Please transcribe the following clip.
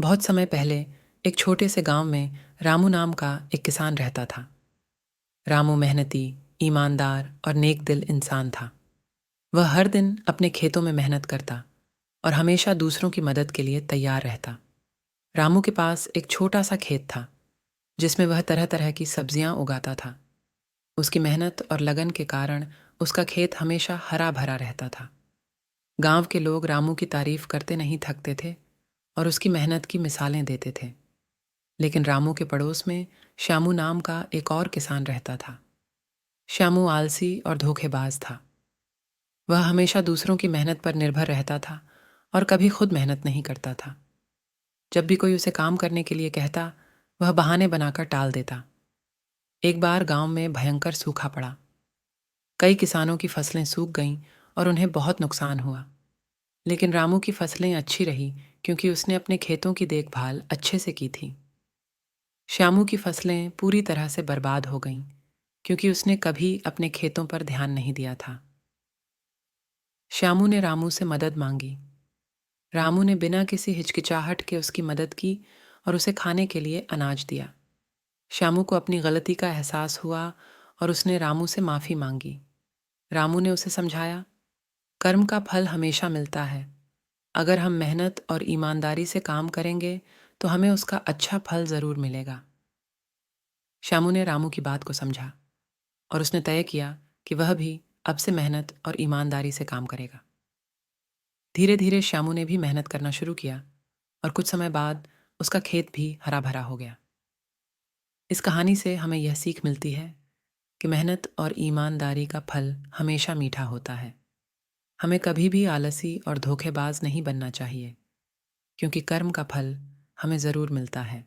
बहुत समय पहले एक छोटे से गांव में रामू नाम का एक किसान रहता था। रामू मेहनती, ईमानदार और नेक दिल इंसान था। वह हर दिन अपने खेतों में मेहनत करता और हमेशा दूसरों की मदद के लिए तैयार रहता। रामू के पास एक छोटा सा खेत था जिसमें वह तरह तरह की सब्जियां उगाता था। उसकी मेहनत और लगन के कारण उसका खेत हमेशा हरा भरा रहता था। गांव के लोग रामू की तारीफ करते नहीं थकते थे और उसकी मेहनत की मिसालें देते थे। लेकिन रामू के पड़ोस में श्यामू नाम का एक और किसान रहता था। श्यामू आलसी और धोखेबाज था। वह हमेशा दूसरों की मेहनत पर निर्भर रहता था और कभी खुद मेहनत नहीं करता था। जब भी कोई उसे काम करने के लिए कहता, वह बहाने बनाकर टाल देता। एक बार गांव में भयंकर सूखा पड़ा। कई किसानों की फसलें सूख गईं और उन्हें बहुत नुकसान हुआ। लेकिन रामू की फसलें अच्छी रही क्योंकि उसने अपने खेतों की देखभाल अच्छे से की थी। श्यामू की फसलें पूरी तरह से बर्बाद हो गईं क्योंकि उसने कभी अपने खेतों पर ध्यान नहीं दिया था। श्यामू ने रामू से मदद मांगी। रामू ने बिना किसी हिचकिचाहट के उसकी मदद की और उसे खाने के लिए अनाज दिया। श्यामू को अपनी गलती का एहसास हुआ और उसने रामू से माफ़ी मांगी। रामू ने उसे समझाया, कर्म का फल हमेशा मिलता है। अगर हम मेहनत और ईमानदारी से काम करेंगे तो हमें उसका अच्छा फल ज़रूर मिलेगा। श्यामू ने रामू की बात को समझा और उसने तय किया कि वह भी अब से मेहनत और ईमानदारी से काम करेगा। धीरे धीरे श्यामू ने भी मेहनत करना शुरू किया और कुछ समय बाद उसका खेत भी हरा भरा हो गया। इस कहानी से हमें यह सीख मिलती है कि मेहनत और ईमानदारी का फल हमेशा मीठा होता है। हमें कभी भी आलसी और धोखेबाज नहीं बनना चाहिए, क्योंकि कर्म का फल हमें ज़रूर मिलता है।